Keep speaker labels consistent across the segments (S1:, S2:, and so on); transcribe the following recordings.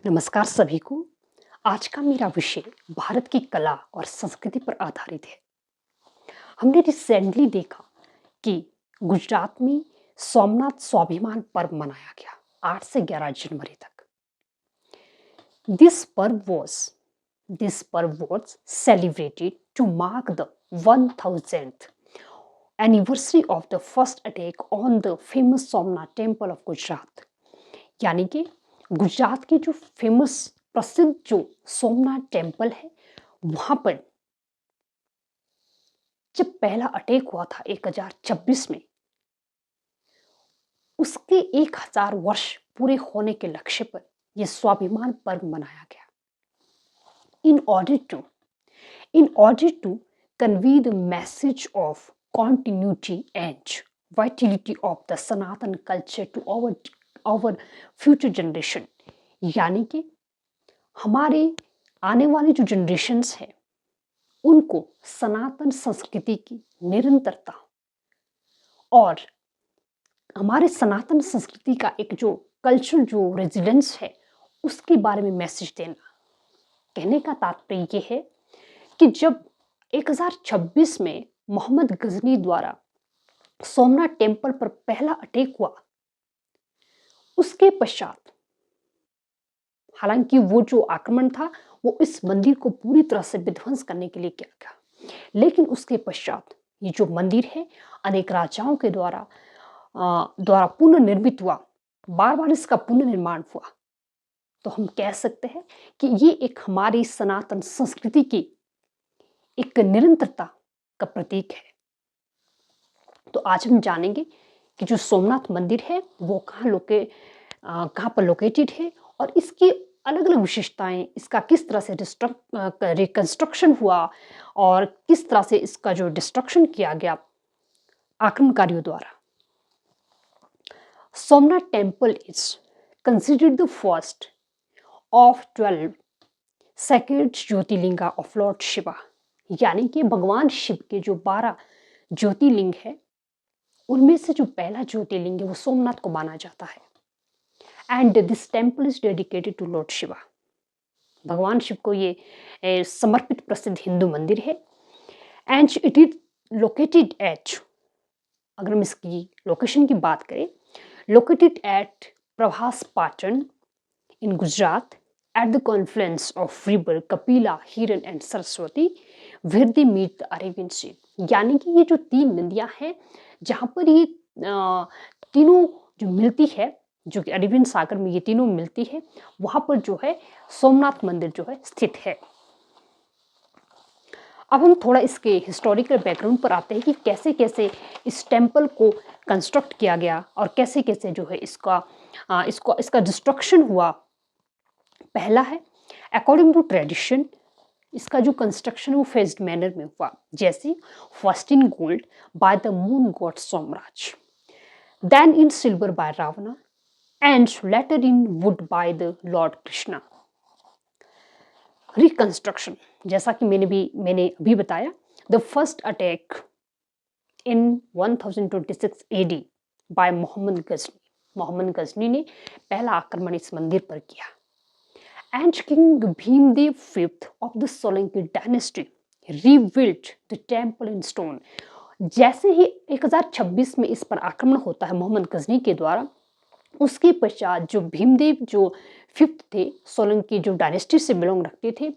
S1: नमस्कार सभी को। आज का मेरा विषय भारत की कला और संस्कृति पर आधारित है। हमने रिसेंटली देखा कि गुजरात में सोमनाथ स्वाभिमान पर्व मनाया गया 8 से 11 जनवरी तक। This पर्व was celebrated to mark the 1000th anniversary of the first attack on the famous Somnath temple of Gujarat। यानी कि गुजरात के जो फेमस प्रसिद्ध जो सोमनाथ टेम्पल है वहां पर जब पहला अटैक हुआ था 1026 में, उसके 1000 वर्ष पूरे होने के लक्ष्य पर यह स्वाभिमान पर्व मनाया गया। In order to convey the message of continuity and vitality of the Sanatan culture to our future generation, यानी कि हमारे आने वाले जो जनरेशन्स हैं उनको सनातन संस्कृति की निरंतरता और हमारे सनातन संस्कृति का एक जो कल्चरल जो रेजिडेंस है उसके बारे में मैसेज देना। कहने का तात्पर्य ये है कि जब 1026 में मोहम्मद गजनी द्वारा सोमनाथ टेम्पल पर पहला अटैक हुआ, उसके पश्चात हालांकि वो जो आक्रमण था वो इस मंदिर को पूरी तरह से विध्वंस करने के लिए किया गया, लेकिन उसके पश्चात ये जो मंदिर है अनेक राजाओं के द्वारा पुनर्निर्मित हुआ, बार बार इसका पुनर्निर्माण हुआ। तो हम कह सकते हैं कि ये एक हमारी सनातन संस्कृति की एक निरंतरता का प्रतीक है। तो आज हम जानेंगे कि जो सोमनाथ मंदिर है वो कहाँ पर लोकेटेड है और इसकी अलग अलग विशेषताएं, इसका किस तरह से रिकंस्ट्रक्शन हुआ और किस तरह से इसका जो डिस्ट्रक्शन किया गया आक्रमणकारियों द्वारा। Somnath temple is considered the first of 12 sacred jyotirlinga of Lord Shiva, यानी कि भगवान शिव के जो 12 ज्योतिर्लिंग है उनमें से जो पहला ज्योतिर्लिंग है वो सोमनाथ को माना जाता है। And this temple is dedicated to Lord Shiva. भगवान शिव को ये समर्पित प्रसिद्ध हिंदू मंदिर है। And it is located at, अगर हम इसकी लोकेशन की बात करें, located at Prabhas Patan in Gujarat at the confluence of river Kapila, Hiran and Saraswati where they meet the Arabian Sea। यानी कि ये जो 3 नदियां हैं जहां पर ये तीनों जो मिलती है, जो कि अरेबियन सागर में ये तीनों मिलती है, वहां पर जो है सोमनाथ मंदिर जो है स्थित है। अब हम थोड़ा इसके हिस्टोरिकल बैकग्राउंड पर आते हैं कि कैसे कैसे इस टेम्पल को कंस्ट्रक्ट किया गया और कैसे कैसे जो है इसका डिस्ट्रक्शन हुआ। पहला है, अकॉर्डिंग टू ट्रेडिशन, इसका जो कंस्ट्रक्शन वो फेज्ड मैनर में हुआ, जैसे first in gold by the moon god Somraj, then in silver by Ravana and later in wood by the lord Krishna. Reconstruction, जैसा कि मैंने अभी बताया, the first attack in 1026 AD by Mohammad Ghazni. Mohammad Ghazni ने पहला आक्रमण इस मंदिर पर किया। And King Bhimdev V of the Solanki dynasty rebuilt the temple in stone। जैसे ही 1026 में इस पर आक्रमण होता है मोहम्मद गजनी के द्वारा, उसके पश्चात जो भीमदेव जो 5th थे, सोलंकी जो डायनेस्टी से बिलोंग रखते थे,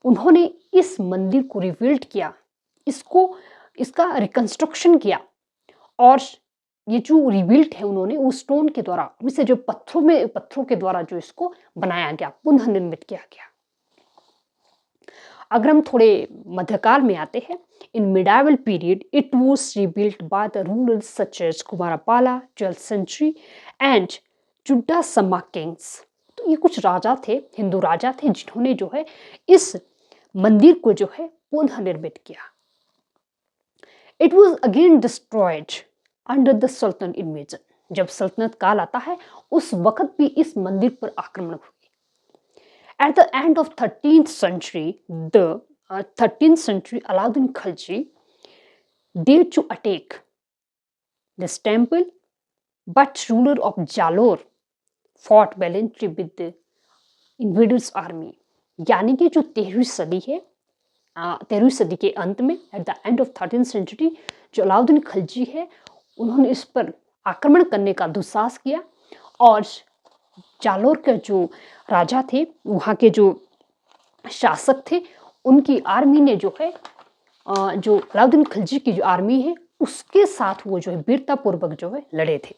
S1: उन्होंने इस मंदिर को रिबिल्ड किया, इसका रिकंस्ट्रक्शन किया और ये जो रिबिल्ट है उन्होंने वो स्टोन के द्वारा, उसे जो पत्थरों के द्वारा जो इसको बनाया गया, पुनः निर्मित किया गया। अगर हम थोड़े मध्यकाल में आते हैं, in medieval period it was rebuilt by the rulers such as Kumarapala 12th century and Chudasama kings. तो ये कुछ राजा थे, हिंदू राजा थे, जिन्होंने जो है इस मंदिर को जो है पुनः निर्मित किया। It was again destroyed under the सल्तनत इन्वेजन। जब सल्तनत काल आता है उस वक्त भी इस मंदिर पर आक्रमण हुए। Eight the end of 13th century Alauddin Khilji dared to attack this temple, but ruler of Jalore fought valiantly with invaders army, यानी कि जो 13वीं सदी है, 13वीं सदी के अंत में, at the end of 13th century, जो अलाउद्दीन खिलजी है उन्होंने इस पर आक्रमण करने का दुस्साहस किया और जालोर के जो राजा थे, वहाँ के जो शासक थे, उनकी आर्मी ने जो है जो अलाउद्दीन खिलजी की जो आर्मी है उसके साथ वो जो है वीरतापूर्वक जो है लड़े थे।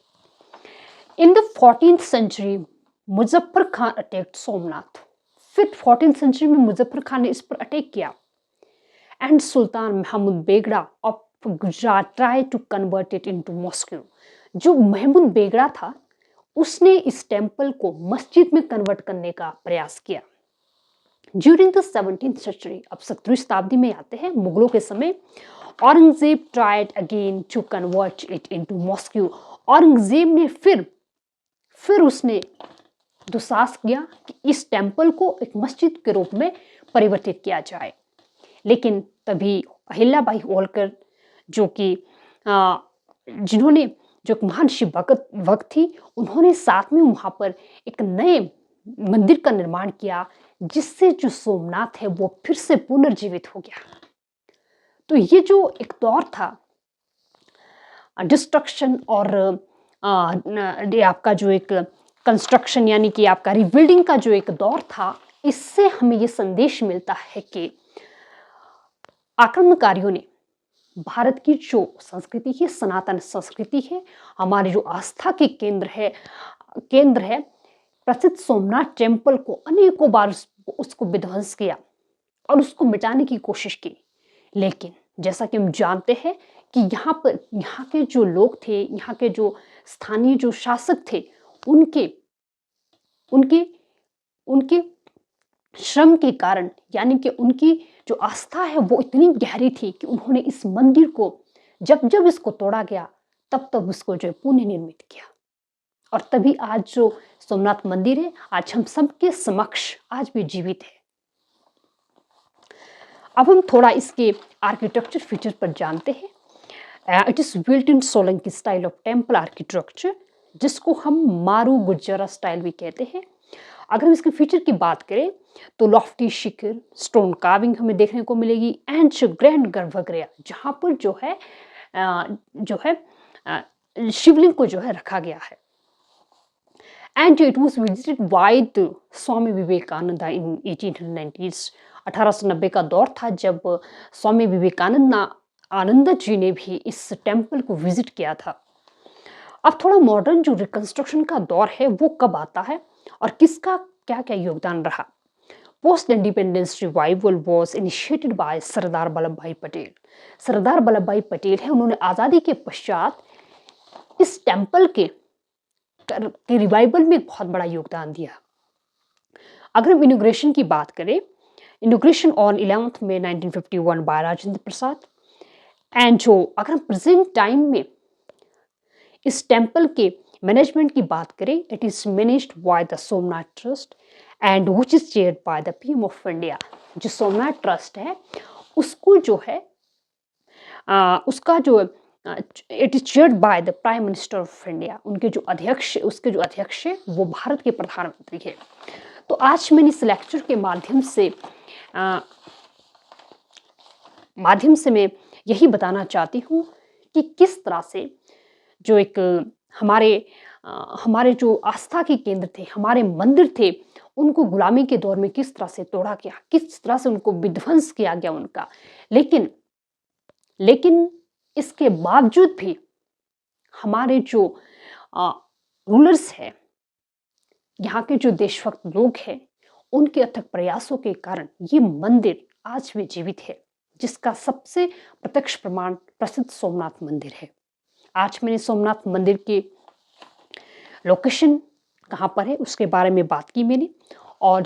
S1: In the 14th century Muzaffar Khan attacked Somnath. फिर 14th सेंचुरी में मुजफ्फर खान ने इस पर अटैक किया and Sultan Mahmud Begada of Gujarat try to convert it into mosque. जो महमूद बेगड़ा था उसने इस टेम्पल को मस्जिद में कन्वर्ट करने का प्रयास किया। ड्यूरिंग द 17th सेंचुरी, अब 17वीं शताब्दी में आते हैं, मुगलों के समय, Aurangzeb tried again to convert it into mosque. Aurangzeb ने फिर उसने दुस्साहस किया कि इस टेम्पल को एक मस्जिद के रूप में परिवर्तित किया जाए। लेकिन तभी अहिल्याबाई होलकर, जो कि जिन्होंने जो एक महान शिव भक्त थी, उन्होंने साथ में वहाँ पर एक नए मंदिर का निर्माण किया, जिससे जो सोमनाथ है वो फिर से पुनर्जीवित हो गया। तो ये जो एक दौर था डिस्ट्रक्शन और आपका जो एक कंस्ट्रक्शन यानी कि आपका रिबिल्डिंग का जो एक दौर था, इससे हमें ये संदेश मिलता है कि आक्रमणकारियों ने भारत की जो संस्कृति है, सनातन संस्कृति है, हमारे जो आस्था के केंद्र है प्रसिद्ध सोमनाथ टेम्पल को अनेकों बार उसको विध्वंस किया और उसको मिटाने की कोशिश की। लेकिन जैसा कि हम जानते हैं कि यहाँ के जो लोग थे, यहाँ के जो स्थानीय जो शासक थे, उनके श्रम के कारण, यानी कि उनकी जो आस्था है वो इतनी गहरी थी कि उन्होंने इस मंदिर को जब इसको तोड़ा गया तब उसको जो है पुनर्निर्मित किया। और तभी आज जो सोमनाथ मंदिर है आज हम सबके समक्ष आज भी जीवित है। अब हम थोड़ा इसके आर्किटेक्चर फीचर पर जानते हैं। It is built in Solanki style of temple architecture, जिसको हम मारू गुजरा स्टाइल भी कहते हैं। अगर हम इसके फीचर की बात करें तो लॉफ्टी शिखर, स्टोन कार्विंग हमें देखने को मिलेगी एंड ग्रैंड गर्भगृह, जहाँ पर जो है शिवलिंग को जो है रखा गया है। And it was visited by the Swami Vivekananda in 1890s। 1890 का दौर था जब स्वामी विवेकानंद जी ने भी इस टेम्पल को विजिट किया था। अब थोड़ा मॉडर्न जो रिकंस्ट्रक्शन का दौर है वो कब आता है और किसका क्या क्या योगदान रहा। Post independence revival was initiated by Sardar Vallabhbhai Patel. Sardar Vallabhbhai Patel है, उन्होंने आज़ादी के पश्चात इस टेम्पल के रिवाइवल में बहुत बड़ा योगदान दिया। अगर हम इनॉग्रेशन की बात करें, inauguration on 11 May 1951 by Rajendra Prasad. And जो अगर हम प्रेजेंट टाइम में इस टेम्पल के मैनेजमेंट की बात करें, it is managed by the Somnath trust and which is chaired by the PM of India. जो सोमनाथ ट्रस्ट है उसको जो है उसका जो it is chaired by the prime minister of India. उसके जो अध्यक्ष है वो भारत के प्रधानमंत्री है। तो आज मैंने इस लेक्चर के माध्यम से मैं यही बताना चाहती हूँ कि किस तरह से जो एक हमारे जो आस्था के केंद्र थे, हमारे मंदिर थे, उनको गुलामी के दौर में किस तरह से तोड़ा गया, किस तरह से उनको विध्वंस किया गया उनका। लेकिन इसके बावजूद भी हमारे जो रूलर्स हैं, यहाँ के जो देशभक्त लोग हैं, उनके अथक प्रयासों के कारण ये मंदिर आज भी जीवित है, जिसका सबसे प्रत्यक्ष प्रमाण प्रसिद्ध सोमनाथ मंदिर है। आज मैंने सोमनाथ मंदिर के लोकेशन कहाँ पर है उसके बारे में बात की मैंने, और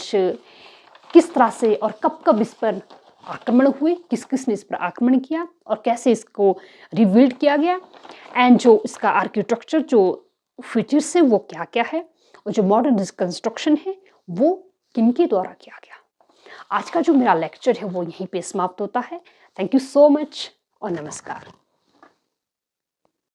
S1: किस तरह से और कब इस पर आक्रमण हुए, किसने इस पर आक्रमण किया और कैसे इसको रिबिल्ड किया गया, एंड जो इसका आर्किटेक्चर जो फीचर्स है वो क्या क्या है, और जो मॉडर्न कंस्ट्रक्शन है वो किनके द्वारा किया गया। आज का जो मेरा लेक्चर है वो यहीं पे समाप्त होता है। थैंक यू सो मच और नमस्कार।